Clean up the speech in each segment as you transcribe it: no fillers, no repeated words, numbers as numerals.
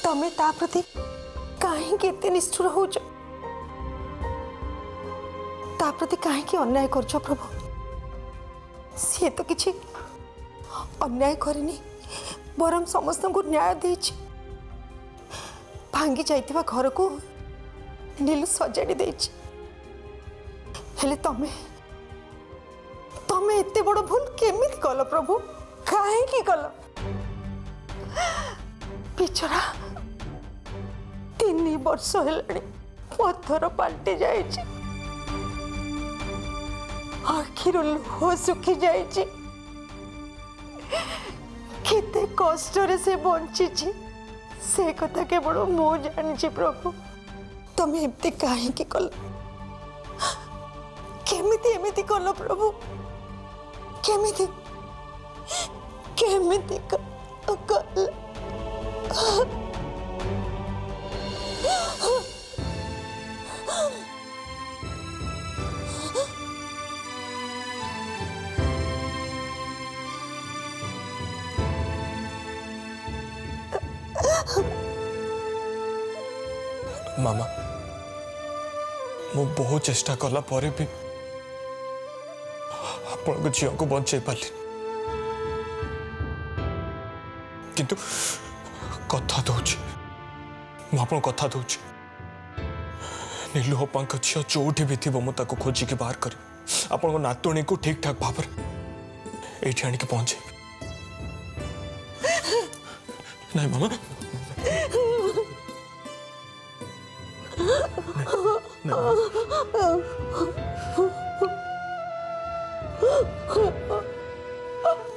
तमें ता प्रति कहीं एते निष्ठुर हो ता प्रति कहीं अन्याय करछ प्रभु सी तो किछि अन्याय करनी बरम समस्त को न्याय देछि भांगी जाइतिबा घर को नीलू सजाड़ी देछि हेले तमें तमें एते बड़ भूल केमिति कल प्रभु काहे की कल बिचरा 3 वर्ष हेलाणी पत्थर पलटि जाइछि आखिर लुह सुखी जाइछि केते कष्ट रे से बंची से कथा केवल मु जानी प्रभु तमें एमती काहे की कल केमिति एमिति कल प्रभु केमिति केमिति कल मामा मु बहुत चेष्टा कला परे भी आपण झील को बचे पाली किंतु कथा दूची मुझे कथा दूची नीलू अप्पा झील जोटी भी थी मुझे खोजिकी बाहर कर आपण नातुणी को ठीक ठाक भाव ये आणिक पहुंचे नहीं मामा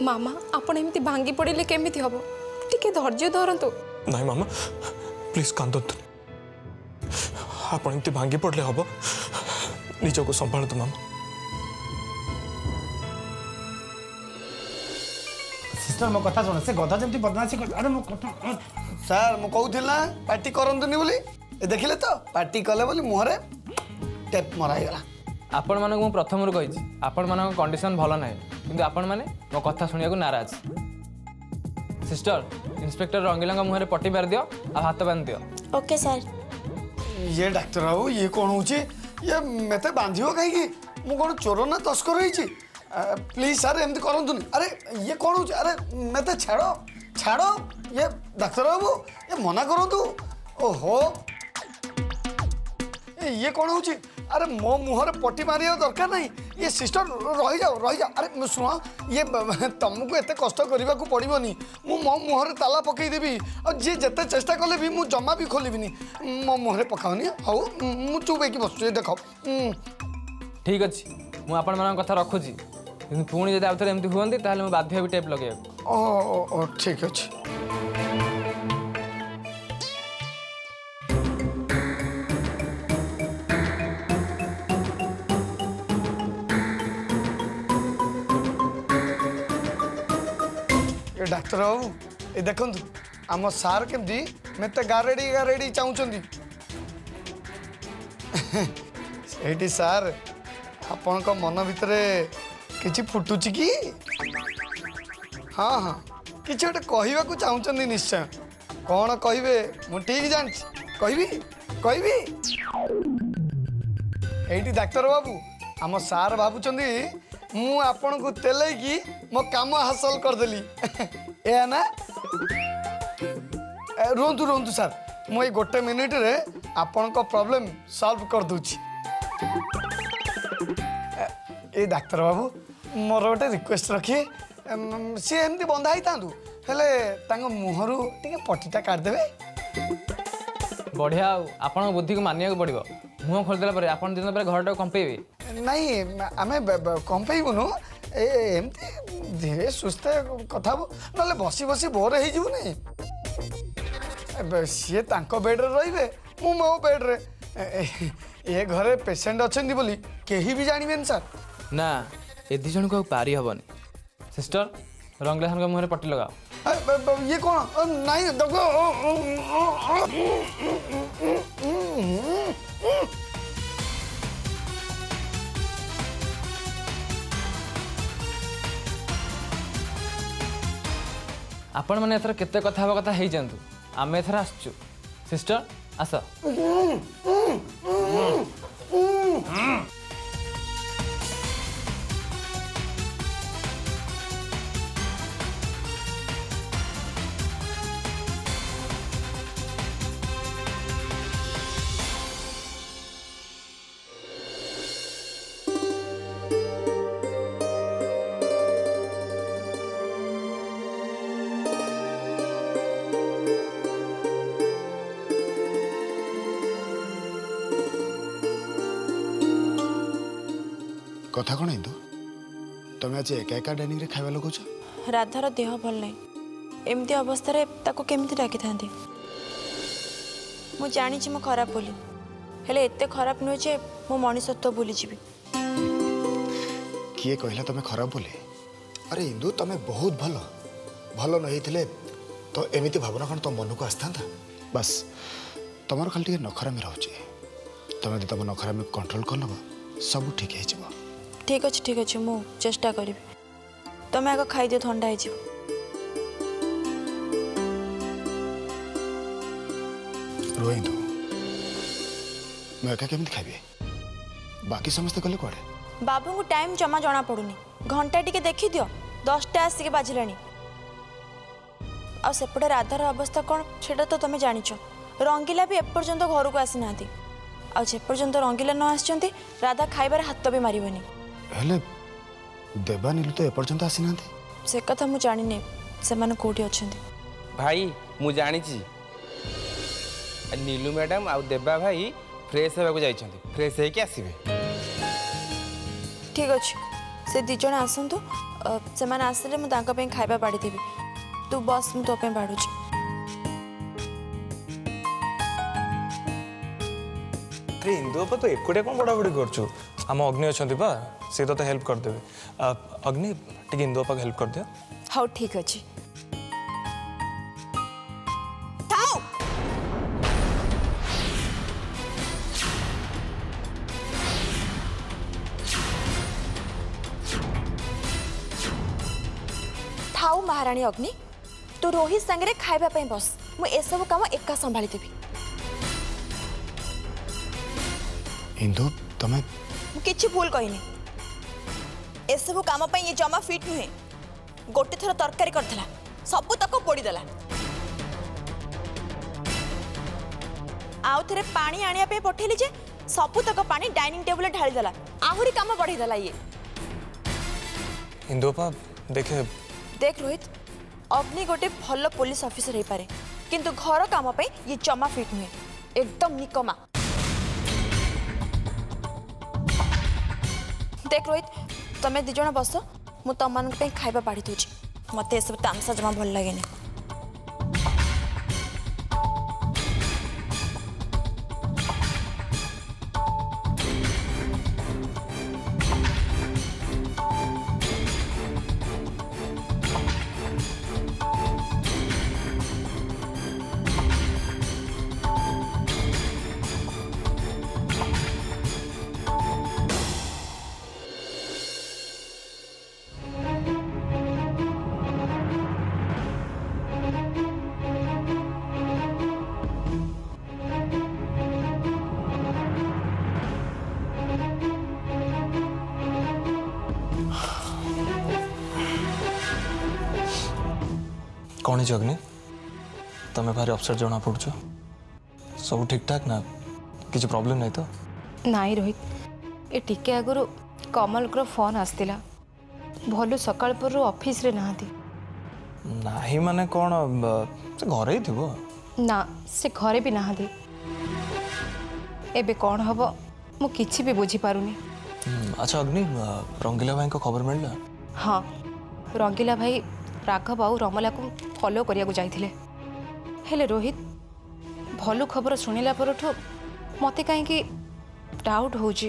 मामा आपण एमती भांगी पड़े केमिति हम टिके धैर्य धरतु नहीं मामा प्लीज कांदतु आप एमती भांगी पड़े हम निज को संभालतु मामा सिस्टर मो कथा सुन से गधा जमती बदमाशी कर अरे मो कथा सर मु कहूथिल ना पार्टी करंतुनी बोली ए देखिले तो पार्टी कले बोली मुहरे टेप मराई गला आपण मानक मु प्रथम रु कहिछि आपण मानक कंडीशन भलो नै किंतु आपण माने मो कथा सुनिया को नाराज सिस्टर इंस्पेक्टर रंगीला का मुहरे पट्टी मार दियो आ हाथ बांध दियो ओके सर ये डॉक्टर बाबू ये कौन होची ये मते बांधियो काहे की मु कोन चोर ना तस्कर होईची प्लीज सर एमती करंतुनी अरे ये कौन होची अरे मते छाड़ो छाड़ो ये डॉक्टर बाबू ये मना करंतु ओहो ये कौन होची अरे मो मुहर पट्टी मारिया दरकार नहीं ये सिस्टर रही जाओ अरे सुनो ये तुमको एत कष्ट करने को पड़ोनी मो मुहर ताला पकई देवी और जी जिते चेष्टा कले भी मु जमा भी खोलबी मो मुहर पकाऊनी हाउ मु चुप होगी बस देख ठीक अच्छे मुझे आपण मान कथा रखुची पुणी जब आउे एमती हुए ताहले बाध्य भी टेप लगे ओ ठीक अच्छे डाक्टर बाबू ये देखु आम सार केमती मत गारेडी गारेडी चाहूँगी से सार आपण को मन भितर किसी फुटुची कि हाँ हाँ कि गोटे कहवाक चाहूँगी निश्चय कौन कहे मु ठीक जानी कहि ये डाक्तर बाबू आम सार भावुं मु आपण को तेलैकी मो काम हासिल करदेली ए ना रुहतु रुहतु सर मु गोटे मिनिट रे आपण को प्रॉब्लम सॉल्व कर दूची ए डाक्टर बाबू मोर गोटे रिक्वेस्ट रखिए सी एमती बंधा ही तांदु हेले तांग मुहरु टिके पट्टीटा काट देबे बढ़िया आपण बुद्धि को मानिया पड़ो मुह खोलदेला पर आपण दिन पर घर कंपेबे नहीं आमे कंपेबुनु एमती धीरे सुस्थ कथा ना बसी बसी बोर हो सी बेड रे रही मु मो बेड रे ये घरे पेसेंट अच्छा बोली कहीं भी जानबे सर ना ए दी जन को पारी हबनी सिस्टर रंगला हन मुहरे पट्टी लगाओ ये कौन नहीं देखो आपण मैंने एथर केते कथा हवा कथा हेई जानतु आम एथर आसचु सिस्टर आस कथा कौन इंदु तुम आज एका एका डाइनिंग रे खाଇବା लगुच राधार देह भल नहीं एमती अवस्था ताको केमती डाकी था मु जानी मु खराब बोली हेले एते खराब नुहे जे मो मनीषत्व भूली जीवी किए कहला तुम खराब बोले अरे इंदु तुम बहुत भल भल न होइथिले तो एमिति भावना कौन तुम मन को आस्था बस तुम खाली टे नखरा में रोचे तुम तुम नखरा में कंट्रोल कर नब सब ठीक है ठीक अच्छे मु चेष्टा करी तुम आग खाई दियो ठंडा हो रोहिंदु मैं एका केमती खाइबे बाकी समस्त गले कुआडे बाबू को टाइम जमा जना पड़ुनी घंटा टिके देखी दियो 10टा आसिक बाजिलानी आ सेपटे राधार अवस्था कौन सेटा तो तुम जानिच रंगीला भी एपर्यंत घर को आसी ना आपर्यंत रंगीला न आसचंती राधा खाइबार हाथ भी मारिबनी हेले देवा नीलू तो एपर्यंत आसी ना से कथा मु जानी ने से माने कोठी अछंती भाई मु जानी छी नीलू मैडम आ देवा भाई फ्रेश होगा जाइछंती फ्रेश है कि आसीबे ठीक अच्छे से दी जन आसतु से माने आसले मु तांका पे खाइबा बाड़ी देबी तू बस मु तो पे बाड़ुची अरे इंदु बापा तो एकुटिया कौन बड़ा बड़ी करछु आम अग्नि अच्छा बा सी तो हेल्प करदेवे अग्नि टे इंदु बापा हेल्प कर दिया हाँ ठीक अच्छे थाऊ महाराणी अग्नि तू रोहित सांगे खाइबा पे बस मु ए सब काम एका संभाली देबी इंदु तमे किछि भूल कहनी ए सब काम पे ये जमा फिट नुहे गोटे थर तरकारी करथला सब तक पोड़ी देला आउ थरे पानी आनिया पे पठेली जे सब तक पानी डाइनिंग टेबल ढाली देला आहुरी काम बढ़ी देला ये इंदु बापा देखे देख रोहित अग्नि गोटे भल पुलिस ऑफिसर हो पारे किंतु घर काम पे ये जमा फिट नुहे एकदम निकमा देख रोहित तमें दिज बस मु तुम मान खाइबा बाढ़ी दूची मत सब तामसा जमा भल लगे कौन है अग्नि तुम्हें भारी अपसेट जना पड़छ सब ठीक ठाक ना किसी प्रॉब्लम नहीं तो नाई रोहित ये टिके आगु कमल को फोन आसला भलु सकाल पर ऑफिस रे नहांती नहीं माने कौन से घरे ही थिबो ना से घरे भी नहांती एबे कौन हबो मु किछि भी बुझी पारुनी अच्छा अग्नि रंगीला भाई को खबर मिलला हाँ रंगीला भाई राघव आउ रमला को फॉलो करिया को जाइथिले हेले रोहित भलु खबर सुनिला परठु मते काहे कि डाउट होजी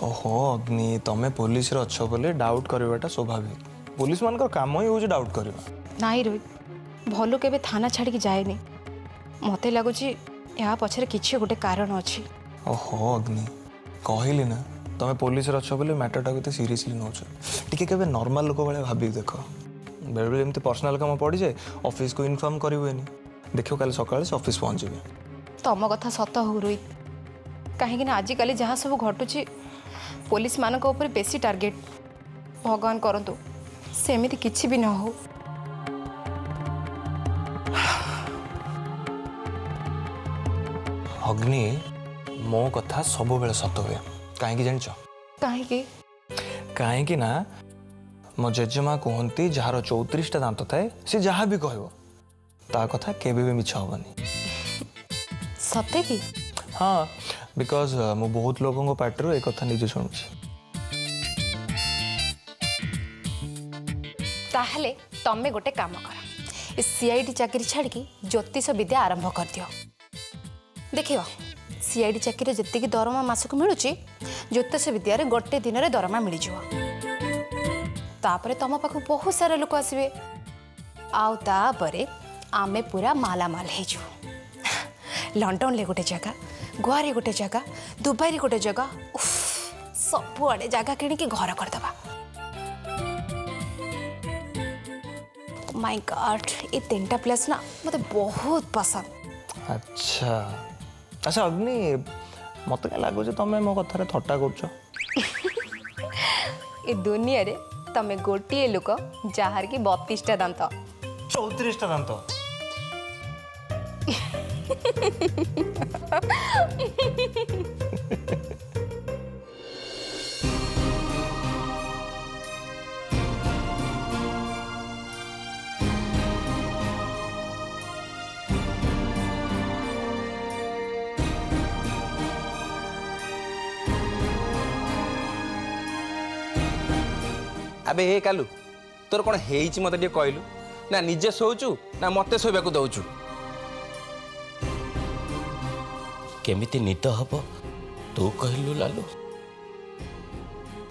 ओहो अग्नि तमे पुलिस रे अच्छो बोले डाउट करवाटा स्वाभाविक पुलिस मान काम ही होजी डाउट करवा नाई रोहित भलु केबे थाना छाड़ी की जाएनी मते लागुची या पछरे किछि गोटे कारण अछि ओहो अग्नि कहली ना तमे पुलिस रे अच्छो बोले मैटर टा केते सीरियसली नोछ टिके केबे नॉर्मल लोक वाले भाबी देखो बेले बेले एमती पर्सनल काम पड़ जाए ऑफिस को इन्फॉर्म करेनि देखियो काली सकाळे से ऑफिस पहुंच जेबे तम कथा सत हो रोहित कहीं आजिकल जहाँ सब घटुची पुलिस मानक ऊपर बेसी टार्गेट भगवान करंतु सेमिति किछि भी न हो। अग्नि मो कथा सब बेले सत हुए कहीं जान कहीं ना मो जेजेमा कहती जार 34टा दांत थाए सी जहाँ भी कह ता कथा केबे भी मिछ हबनी सत्य की हाँ बिकॉज मु बहुत लोगों को पार्टी एक कथा निजे शुणुची ताहले तमे गोटे काम कर सीआईडी चाकरी छाड़ी ज्योतिष विद्या आरंभ कर दियो देखियो सीआईडी चाकरी जितकी दरमा मासक मिलूँ ज्योतिष विद्यार गोटे दिन में दरमा मिल तापरे तम पाख बहुत सारा लोक आसवे आउे आमे पूरा मालामाल हो लंडन ले गोटे जगह गोवा रे गोटे जगह दुबई रे गोटे जगह सबुआड़े जगह किणिकी घर करदबा। माय गॉड ये 3टा प्लेस ना मते बहुत पसंद। अच्छा अच्छा अग्नि मत क्या लगुच तुम मो कथार थट्टा कर दुनिया रे तमे गोटे लोक जार की 32टा दांत 34टा दांत अबे हे कालू तोर कौन हेइची मते टे कहलु ना निजे सोचु ना मते सोइबाकू दउचु केमिति निद हब तू कहलु लालू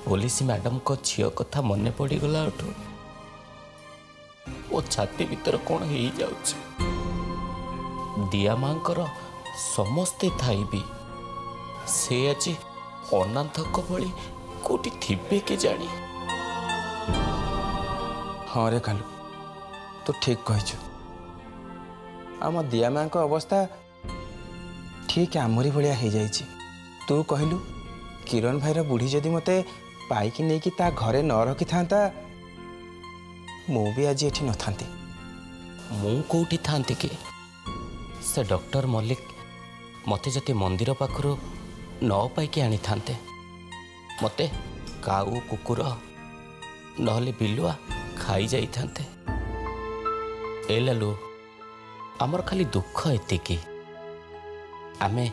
पुलिस मैडम को झियो कथा मने पड़ी गला उठो ओ छाती भीतर कौन हे जाउछ दिया मांकर समस्ते थाई भी से आज अनाथक भली कोटी थिबे के जानी। हाँ रे कालू तू ठीक कह आम दिया माँ को अवस्था ठीक आमरी भाया हो जाइए तू कहलु किरण भाईर बुढ़ी जदि मते पाइकी नहीं कि ता घरे न रखी था मु भी आज एठी न थांती मु कोठी थांती कि से डॉक्टर मल्लिक मते जति मंदिर पाखरु न पाइकी आनी थांते मते काऊ कुकुर नहले बिलुआ खाई जाई थांते। ए लालू आमर खाली दुख एतिकी आमे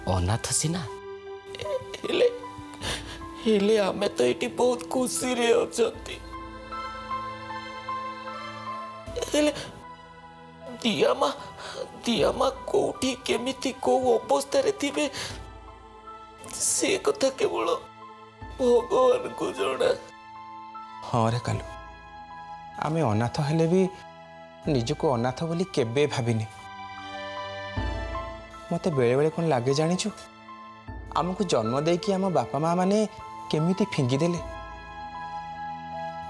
अनाथ सिना हेले आमे तो एटी बहुत खुशी रे अछंती हेले दिया मा कोठी केमिति को अवस्था रे थिबे से कथा केवल भगवान को जणा। हाँ रे कालू आमे अनाथ हेले भी निजको अनाथ बोली केबे भाविनी मते बेले बेले कौन लगे जानिछु आमको जन्म देकी आम बापा माँ माने केमिति फिंगी देले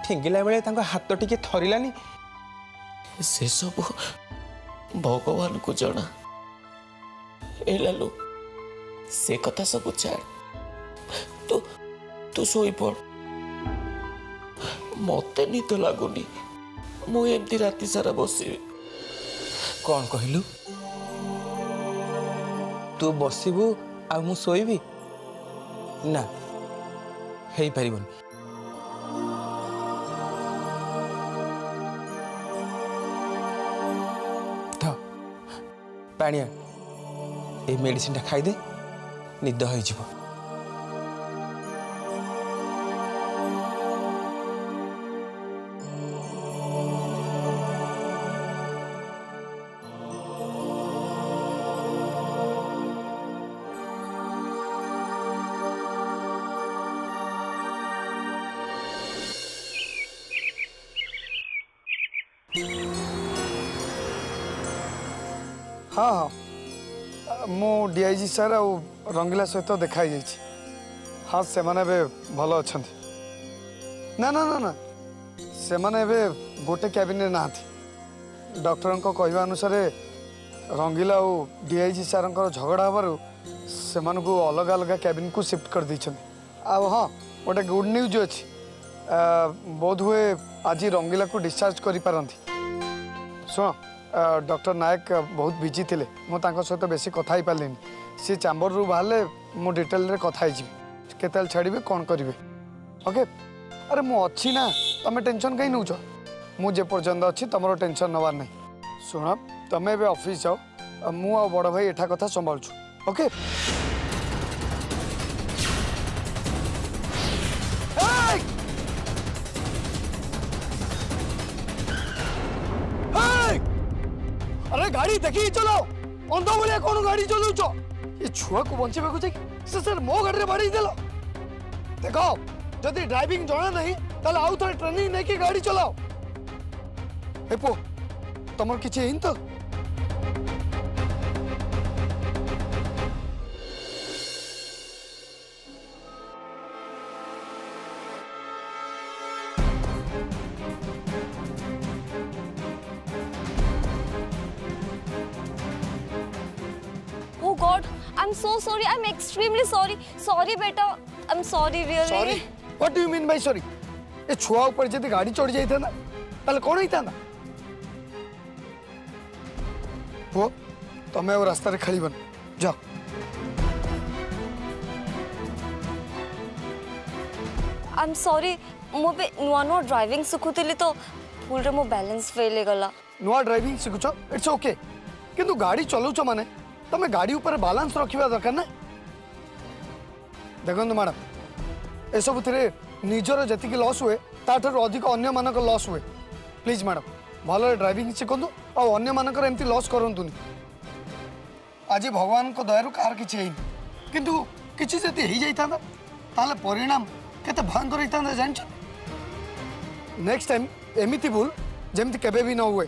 फिंगिला बेले तांको हाथ टिके थरिलानी से सब भगवान को जना। ए लालू से कथा सब छाड़ तू सोई पड़ मते निद लगुनी मु एमती राति सारा बसबी। कौन कहलु तू बसबू आ मु सोईबी ना हेई परिबन तो पानिया ए मेडिसिन टा खाई दे निद होई जिवो। हाँ हाँ मो डीआईजी सर आ रंगीला सहित देखा हाँ से माने भल अच्छा ना ना ना ना से माने गोटे कैबिन ना डॉक्टर कहवा अनुसार रंगीला और डीआईजी सार झगड़ा हबार से अलग अलग कैबिन को शिफ्ट कर दी। हाँ गोटे गुड न्यूज अच्छी बोध हुए आज रंगीला को डिस्चार्ज कर पारती। शुण डॉक्टर नायक बहुत बिजी थे मुझे सहित बेसी कथा ही पारे सी चैम्बर रू बाहर मु डिटेल रे कथा केतल छाड़े कौन करेंगे ओके। अरे मु अच्छी ना तुम्हें टेंशन कहीं नौ मुझे पर्यंत अच्छी तुम टेंशन नवार नहीं। शुण तुम्हें ए ऑफिस जाओ मु आ बड़ भाई एठा कथा संभालछु ओके। अरे गाड़ी देखी चलाओ अंध भाया कौन गाड़ी चलाउछ ये छुआ को बंचेबा से सर मो गाड़ी बाड़ी देल। देखो जदि ड्राइविंग जना नहीं ताले आउ थोड़े ट्रेनिंग नहीं कि गाड़ी चलाओ। हे पो तुमर किछि हेइन तो Oh God, I'm so sorry. I'm extremely sorry. Sorry, beta. I'm sorry, really. Sorry? What do you mean by sorry? ये छुआ ऊपर जब गाड़ी चढ़ जाता ना ताले कौन होता ना वो तुम्हें वो रास्ता रे खड़ी बन जाओ। I'm sorry. मो पे नुआ ड्राइविंग सिखुतली तो फुल रे मो बैलेंस फेल हे गला। नुआ ड्राइविंग सिखुछ इट्स ओके किंतु गाड़ी चलाउछ माने तमे गाड़ी ऊपर बैलेंस रखिबा दरकार ना। देखो मैडम ए सब थिरे निजर जतिक लॉस हुए ताठर अधिक अन्य मानक लॉस हुए। प्लीज मैडम भल ड्राइविंग शिखु और अन्य मानकर एमती लॉस करंतुनी। आज भगवान को दयारु कार किछि हेइन किंतु किछि जति हेइ जाइतांदा ताले परिणाम केते भयंकर होइतांदा जान छ। नेक्स्ट टाइम एमिति भूल जेमति केबे भी न हुए।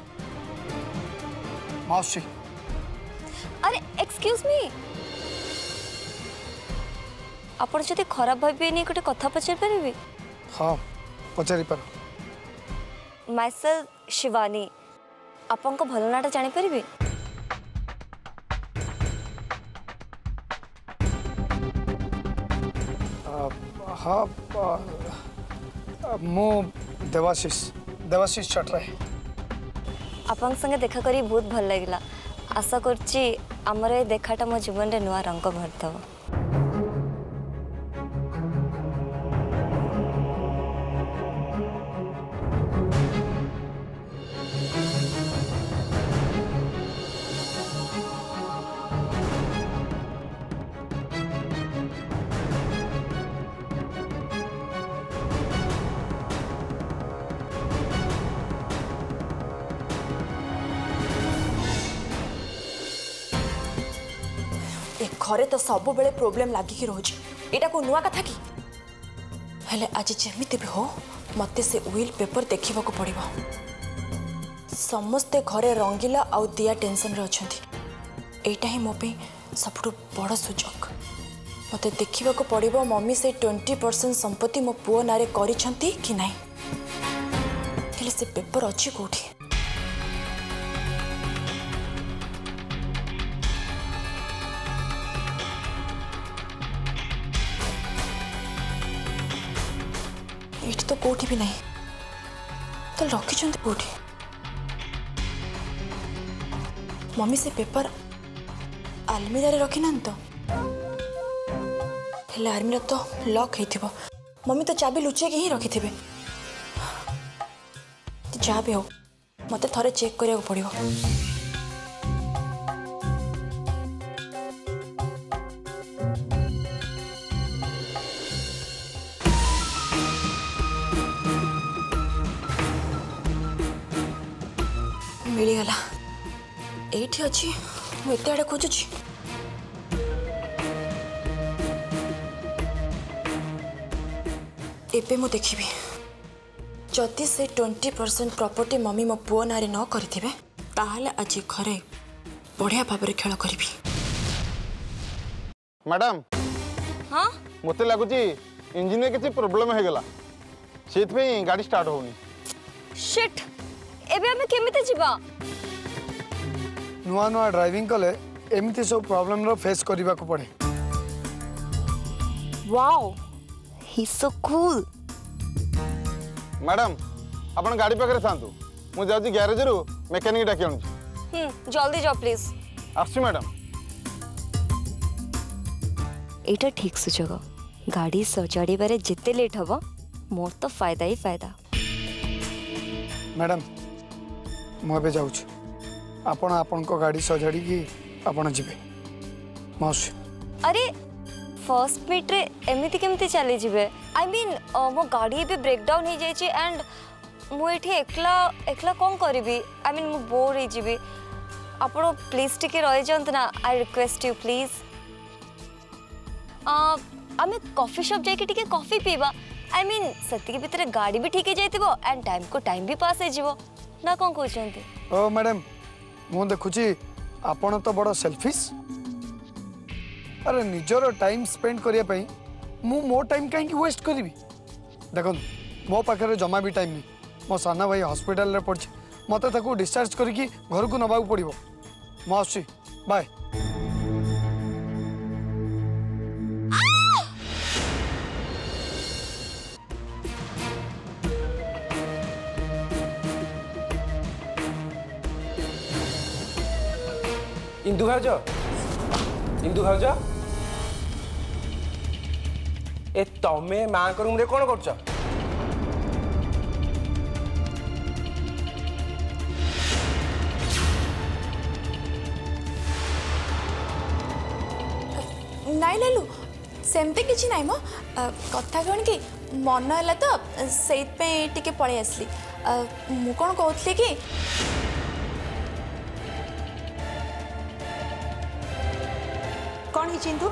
मौसी अरे एक्सक्यूज मी आपण जति खराब भाबी नहीं गोटे कथा पचार परिबे। हाँ पचारि पर माय सेल्फ शिवानी आपन को भल नाटा जानि परिबे। हाँ मो देवाशीष चटराय आपन संगे देखा करी बहुत भल लागिला। आशा करछि हमर ए देखाटा मो जीवन रे नुआ रंग भरतव। घरे तो सब बेले प्रॉब्लम लागिकी रोज एटा को नुआ कथा की हेले आज जेमिति भी हो मते से विल पेपर देखिबा को पड़िबो। समस्ते घरे रंगीला आउ दिया टेंशन रे अछंती एटा ही मो पे सबटु बड़ सुजोग मते देखिबा को पड़िबो मम्मी से 20% संपत्ति मो पुओ नारे करिसंती कि नाही। हेले से पेपर अछि कोठी एठी तो कोठी भी नहीं तो रखी कोठी। मम्मी से पेपर आलमीरा रे रखी ना तो हेले आलमीरा तो लॉक हेथिबो मम्मी तो चाबी लुचे के ही रखी थिबे। जा भी हो मते थरे चेक करिया को पड़िबो। मिलीगला एठी अछि मु एते आडे खोजुछि। एबे मु देखिबी जदि से 20% प्रॉपर्टी मम्मी मो पुओ नारे न करिथिबे ताहाले आज घरे बढ़िया भाव में खेल करी। मैडम हाँ मते लगुची इंजिन में किसी प्रॉब्लम हो गला सेतपे गाड़ी स्टार्ट होनी। शिट एबे हमें केमिते जिबा नुआ नुआ ड्राइविंग कले एमती सब प्रॉब्लम रो फेस करने को पड़े। Wow he so cool. Madam आपण गाड़ी पाखे था मुझे जाऊँ ग्यारेज रू मेकानिक डाकी आनु। जल्दी जाओ प्लीज। आसु मैडम। एटा ठीक सुजोग गाड़ी सजाड़ी बारे जिते लेट हबो मोर तो फायदा ही फायदा। मैडम मुझे जाऊँ आपण आपण को गाड़ी सजाड़ी की आपण जीवे मौसी। अरे फर्स्ट मीट रे एमिति केमति चली जिवे आई मीन मो गाड़ी भी ब्रेक डाउन हो जाई एंड मु एठी एकला एकला कोन करबी आई मीन मु बोर हो जिबी आपण प्लीज टिके रह जंत ना आई रिक्वेस्ट यू प्लीज। आमे कॉफी शॉप जाके टिके कॉफी पीबा आई मीन सत्ती के भीतर गाड़ी भी ठीक जाइतिबो एंड टाइम को टाइम भी पास हो जिवो ना कोन कहउछंती। ओ मैडम मु देखुची आपण तो बड़ सेल्फिश। अरे निजर टाइम स्पेंड करिया पई मु मो टाइम कहीं वेस्ट करी। देखो मो पाखे जमा भी टाइम नहीं मो साना भाई हॉस्पिटल रे पड़छ मते ताको डिस्चार्ज करके घर को नबाक पड़िबो। मो आसी बाय। इंदु भाउज ए तमे माँ को रूम रे कौन करछ? नाई लालू सेमती किसी नाई मो कथा कौन कि मन है तो से टिके पलि आसली मु कौन कहती कि कौन ही चिंतु